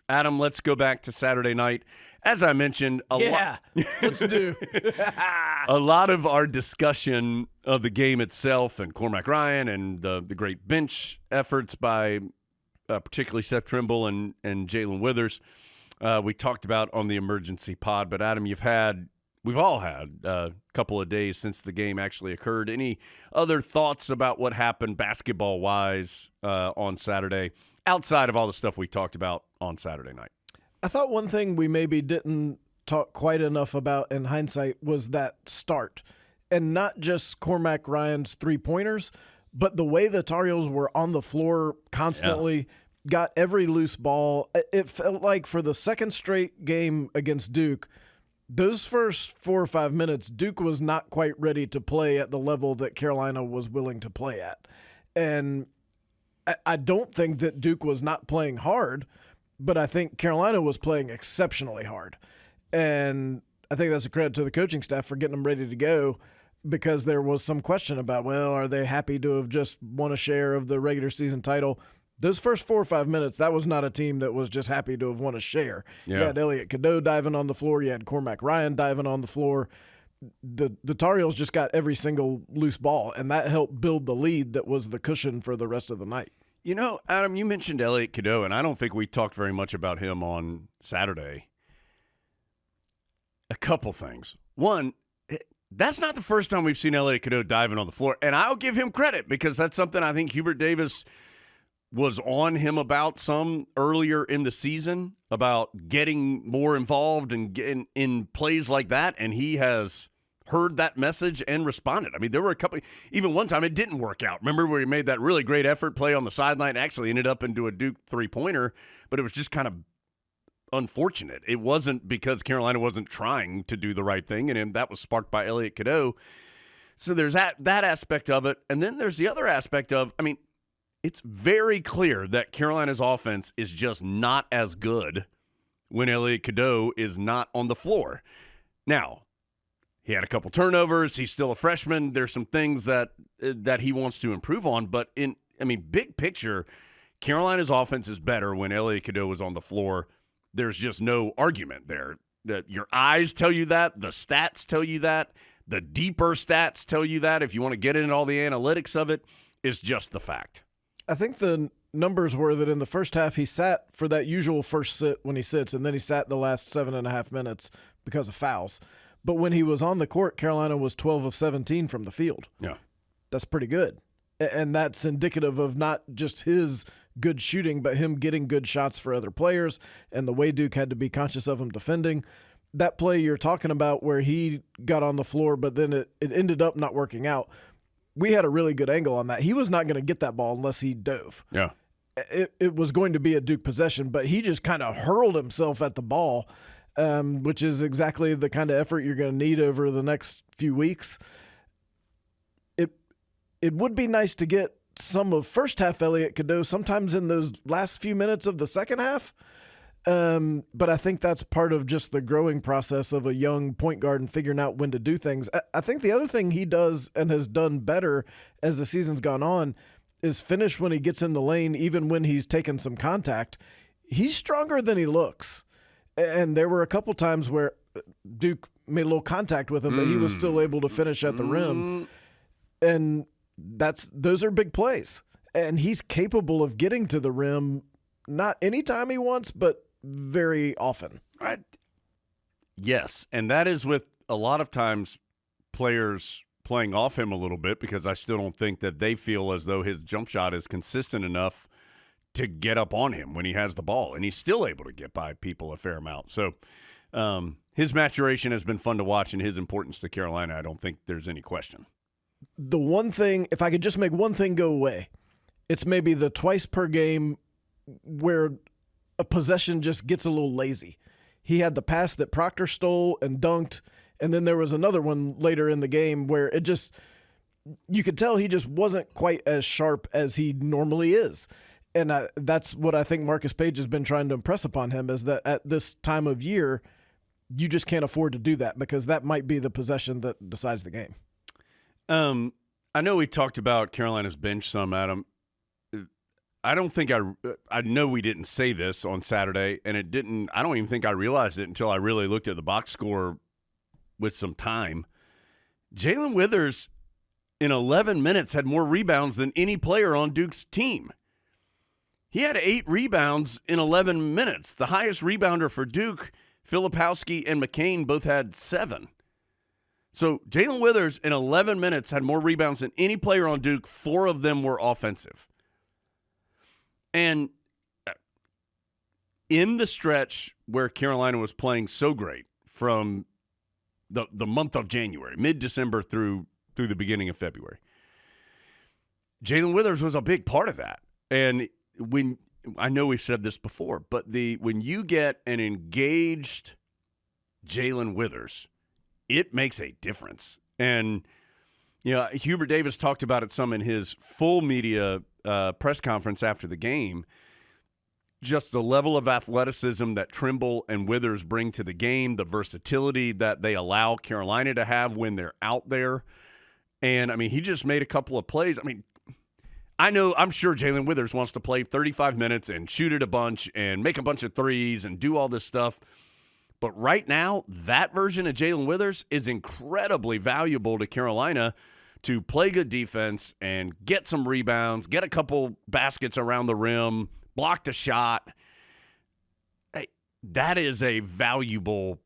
Adam, let's go back to Saturday night. As I mentioned, let's do. A lot of our discussion of the game itself and Cormac Ryan and the great bench efforts by particularly Seth Trimble and Jalen Withers, we talked about on the emergency pod. But, Adam, we've all had a couple of days since the game actually occurred. Any other thoughts about what happened basketball-wise on Saturday, outside of all the stuff we talked about on Saturday night? I thought one thing we maybe didn't talk quite enough about in hindsight was that start. And not just Cormac Ryan's three-pointers, but the way the Tar Heels were on the floor constantly, got every loose ball. It felt like for the second straight game against Duke, those first 4 or 5 minutes, Duke was not quite ready to play at the level that Carolina was willing to play at. And I don't think that Duke was not playing hard, but I think Carolina was playing exceptionally hard. And I think that's a credit to the coaching staff for getting them ready to go, because there was some question about, well, are they happy to have just won a share of the regular season title? Those first 4 or 5 minutes, that was not a team that was just happy to have won a share. Yeah. You had Elliot Cadeau diving on the floor. You had Cormac Ryan diving on the floor. The Tar Heels just got every single loose ball, and that helped build the lead that was the cushion for the rest of the night. You know, Adam, you mentioned Elliot Cadeau, and I don't think we talked very much about him on Saturday. A couple things. One, that's not the first time we've seen Elliot Cadeau diving on the floor, and I'll give him credit because that's something I think Hubert Davis was on him about some earlier in the season, about getting more involved and getting in plays like that, and he has heard that message and responded. I mean, there were a couple, even one time it didn't work out. Remember where he made that really great effort play on the sideline, actually ended up into a Duke three-pointer, but it was just kind of unfortunate. It wasn't because Carolina wasn't trying to do the right thing, and that was sparked by Elliot Cadeau. So there's that aspect of it, and then there's the other aspect of, I mean, it's very clear that Carolina's offense is just not as good when Elliot Cadeau is not on the floor. Now, he had a couple turnovers. He's still a freshman. There's some things that he wants to improve on. But big picture, Carolina's offense is better when Elliot Cadeau is on the floor. There's just no argument there. That your eyes tell you that. The stats tell you that. The deeper stats tell you that. If you want to get into all the analytics of it, it's just the fact. I think the numbers were that in the first half he sat for that usual first sit when he sits, and then he sat the last 7.5 minutes because of fouls. But when he was on the court, Carolina was 12 of 17 from the field. Yeah. That's pretty good. And that's indicative of not just his good shooting, but him getting good shots for other players and the way Duke had to be conscious of him defending. That play you're talking about where he got on the floor, but then it ended up not working out. We had a really good angle on that. He was not going to get that ball unless he dove. Yeah. It was going to be a Duke possession, but he just kind of hurled himself at the ball, which is exactly the kind of effort you're going to need over the next few weeks. It would be nice to get some of first half Elliot Cadeau sometimes in those last few minutes of the second half. But I think that's part of just the growing process of a young point guard and figuring out when to do things. I think the other thing he does and has done better as the season's gone on is finish when he gets in the lane, even when he's taken some contact. He's stronger than he looks. And there were a couple times where Duke made a little contact with him, but he was still able to finish at the rim. And those are big plays. And he's capable of getting to the rim, not anytime he wants, but very often. Yes, and that is with a lot of times players playing off him a little bit, because I still don't think that they feel as though his jump shot is consistent enough to get up on him when he has the ball, and he's still able to get by people a fair amount. So his maturation has been fun to watch, and his importance to Carolina, I don't think there's any question. The one thing, if I could just make one thing go away, it's maybe the twice per game where a possession just gets a little lazy. He had the pass that Proctor stole and dunked, and then there was another one later in the game where it just, you could tell he just wasn't quite as sharp as he normally is. And that's what I think Marcus Page has been trying to impress upon him, is that at this time of year, you just can't afford to do that, because that might be the possession that decides the game. I know we talked about Carolina's bench some, Adam. I don't think I know we didn't say this on Saturday, and I don't even think I realized it until I really looked at the box score with some time. Jalen Withers in 11 minutes had more rebounds than any player on Duke's team. He had 8 rebounds in 11 minutes. The highest rebounder for Duke, Filipowski and McCain, both had 7. So Jalen Withers in 11 minutes had more rebounds than any player on Duke. 4 of them were offensive. And in the stretch where Carolina was playing so great from the month of January, mid-December through the beginning of February, Jalen Withers was a big part of that. And I know we've said this before, but when you get an engaged Jalen Withers, it makes a difference. And Hubert Davis talked about it some in his full media press conference after the game. Just the level of athleticism that Trimble and Withers bring to the game, the versatility that they allow Carolina to have when they're out there. And, I mean, he just made a couple of plays. I mean, I'm sure Jalen Withers wants to play 35 minutes and shoot it a bunch and make a bunch of threes and do all this stuff. But right now, that version of Jalen Withers is incredibly valuable to Carolina to play good defense and get some rebounds, get a couple baskets around the rim, block the shot. Hey, that is a valuable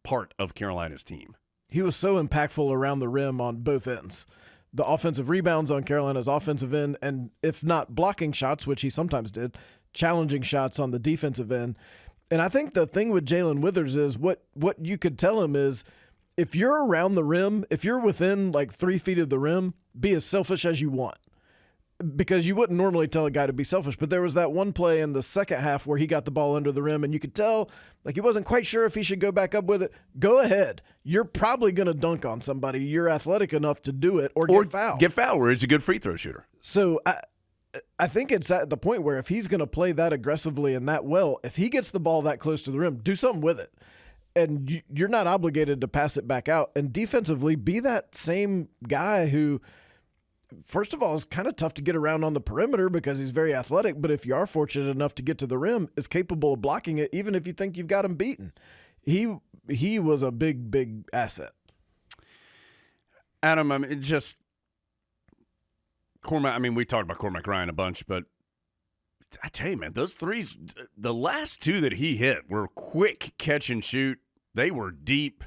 part of Carolina's team. He was so impactful around the rim on both ends. The offensive rebounds on Carolina's offensive end, and if not blocking shots, which he sometimes did, challenging shots on the defensive end. And I think the thing with Jalen Withers is what you could tell him is if you're around the rim, if you're within like 3 feet of the rim, be as selfish as you want. Because you wouldn't normally tell a guy to be selfish, but there was that one play in the second half where he got the ball under the rim and you could tell like he wasn't quite sure if he should go back up with it. Go ahead. You're probably going to dunk on somebody. You're athletic enough to do it or get fouled. Get fouled where he's a good free throw shooter. So I think it's at the point where if he's going to play that aggressively and that well, if he gets the ball that close to the rim, do something with it. And you're not obligated to pass it back out. And defensively, be that same guy who – first of all, it's kind of tough to get around on the perimeter because he's very athletic, but if you are fortunate enough to get to the rim, is capable of blocking it even if you think you've got him beaten. He was a big, big asset. Adam, I mean, just Cormac, I mean, we talked about Cormac Ryan a bunch, but I tell you, man, those threes, the last 2 that he hit were quick catch and shoot. They were deep.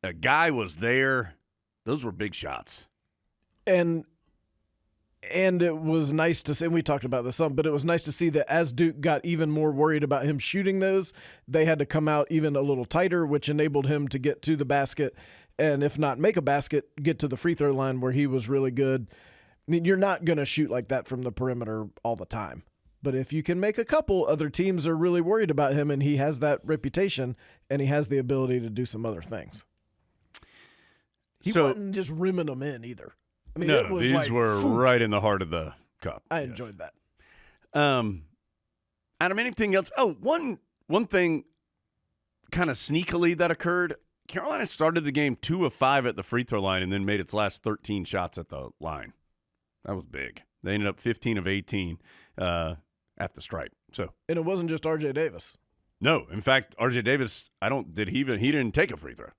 A guy was there. Those were big shots. And it was nice to see, and we talked about this some, but it was nice to see that as Duke got even more worried about him shooting those, they had to come out even a little tighter, which enabled him to get to the basket and if not make a basket, get to the free throw line where he was really good. I mean, you're not going to shoot like that from the perimeter all the time. But if you can make a couple, other teams are really worried about him, and he has that reputation, and he has the ability to do some other things. He wasn't just rimming them in either. I mean, no, it was these were right in the heart of the cup. I enjoyed that. Adam, anything else? Oh, one thing kind of sneakily that occurred, Carolina started the game 2 of 5 at the free throw line and then made its last 13 shots at the line. That was big. They ended up 15 of 18 at the stripe. So, and it wasn't just R.J. Davis. No, in fact, R.J. Davis, he didn't take a free throw.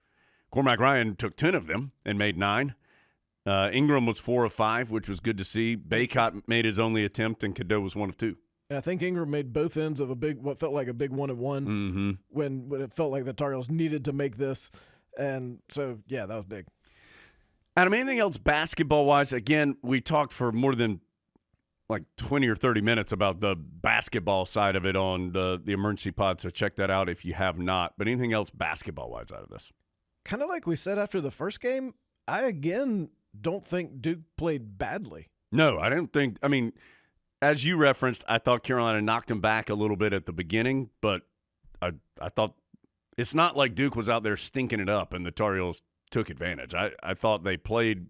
Cormac Ryan took 10 of them and made 9. Ingram was 4 of 5, which was good to see. Baycott made his only attempt, and Cadeau was 1 of 2. And I think Ingram made both ends of what felt like a big 1-and-1 when it felt like the Tar Heels needed to make this. And so, yeah, that was big. Adam, anything else basketball-wise? Again, we talked for more than like 20 or 30 minutes about the basketball side of it on the Emergency Pod, so check that out if you have not. But anything else basketball-wise out of this? Kind of like we said after the first game, I, again, don't think Duke played badly. No, I don't think – I mean, as you referenced, I thought Carolina knocked them back a little bit at the beginning, but I thought – it's not like Duke was out there stinking it up and the Tar Heels took advantage. I thought they played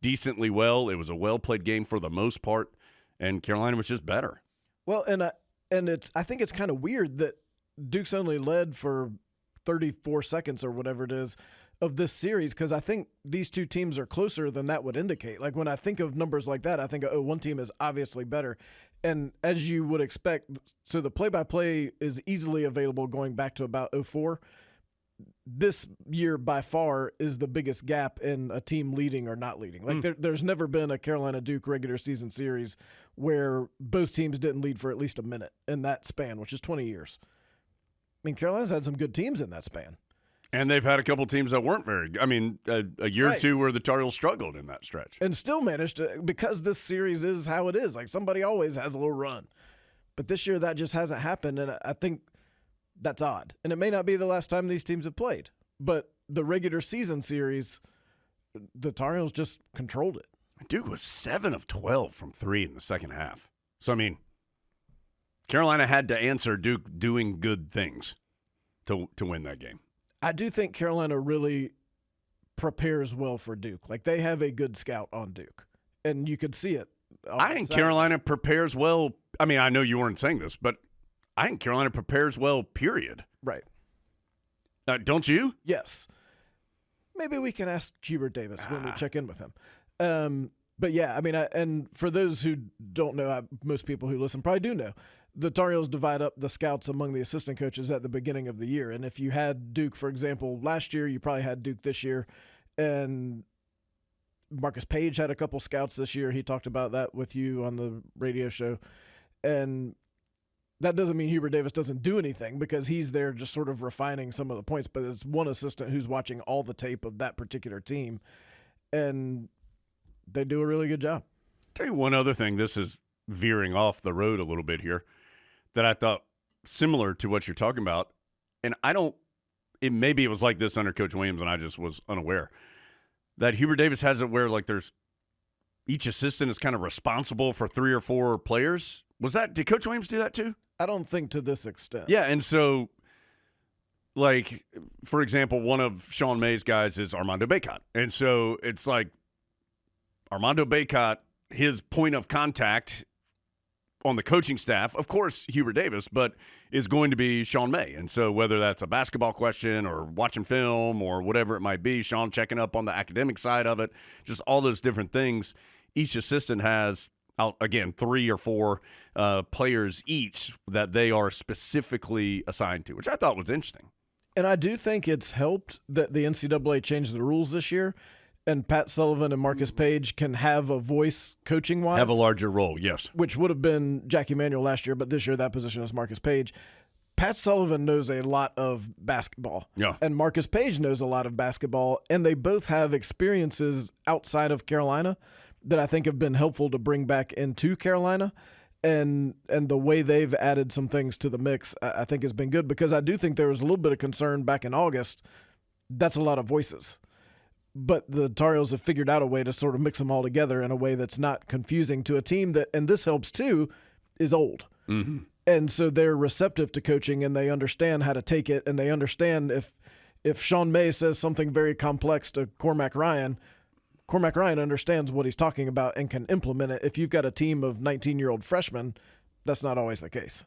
decently well. It was a well-played game for the most part, and Carolina was just better. Well, and I think it's kind of weird that Duke's only led for 34 seconds or whatever it is of this series, because I think these two teams are closer than that would indicate. Like when I think of numbers like that, I think, oh, one team is obviously better. And as you would expect, so the play-by-play is easily available going back to about 2004. This year, by far, is the biggest gap in a team leading or not leading. Like there's never been a Carolina-Duke regular season series where both teams didn't lead for at least a minute in that span, which is 20 years. I mean, Carolina's had some good teams in that span. And they've had a couple teams that weren't very good. I mean, a year or two where the Tar Heels struggled in that stretch. And still managed to, because this series is how it is. Like, somebody always has a little run. But this year, that just hasn't happened, and I think that's odd. And it may not be the last time these teams have played. But the regular season series, the Tar Heels just controlled it. Duke was 7 of 12 from 3 in the second half. So, I mean, Carolina had to answer Duke doing good things to win that game. I do think Carolina really prepares well for Duke. Like, they have a good scout on Duke, and you could see it. I think Carolina prepares well. I mean, I know you weren't saying this, but I think Carolina prepares well, period. Right. Don't you? Yes. Maybe we can ask Hubert Davis when we check in with him. But, yeah, I mean, and for those who don't know, most people who listen probably do know, the Tar Heels divide up the scouts among the assistant coaches at the beginning of the year. And if you had Duke, for example, last year, you probably had Duke this year. And Marcus Page had a couple scouts this year. He talked about that with you on the radio show. And that doesn't mean Hubert Davis doesn't do anything, because he's there just sort of refining some of the points. But it's one assistant who's watching all the tape of that particular team. And they do a really good job. Tell you one other thing. This is veering off the road a little bit here, that I thought similar to what you're talking about. And maybe it was like this under Coach Williams and I just was unaware, that Hubert Davis has it where like each assistant is kind of responsible for 3 or 4 players. Did Coach Williams do that too? I don't think to this extent. Yeah. And so, like, for example, one of Sean May's guys is Armando Bacot. And so it's like Armando Bacot, his point of contact on the coaching staff, of course, Hubert Davis, but is going to be Sean May. And so whether that's a basketball question or watching film or whatever it might be, Sean checking up on the academic side of it, just all those different things. Each assistant has, again, 3 or 4 players each that they are specifically assigned to, which I thought was interesting. And I do think it's helped that the NCAA changed the rules this year. And Pat Sullivan and Marcus Page can have a voice coaching-wise. Have a larger role, yes. Which would have been Jackie Manuel last year, but this year that position is Marcus Page. Pat Sullivan knows a lot of basketball. Yeah. And Marcus Page knows a lot of basketball. And they both have experiences outside of Carolina that I think have been helpful to bring back into Carolina. And the way they've added some things to the mix, I think has been good, because I do think there was a little bit of concern back in August. That's a lot of voices. But the Tar Heels have figured out a way to sort of mix them all together in a way that's not confusing to a team that, and this helps too, is old. Mm-hmm. And so they're receptive to coaching, and they understand how to take it, and they understand if Sean May says something very complex to Cormac Ryan understands what he's talking about and can implement it. If you've got a team of 19-year-old freshmen, that's not always the case.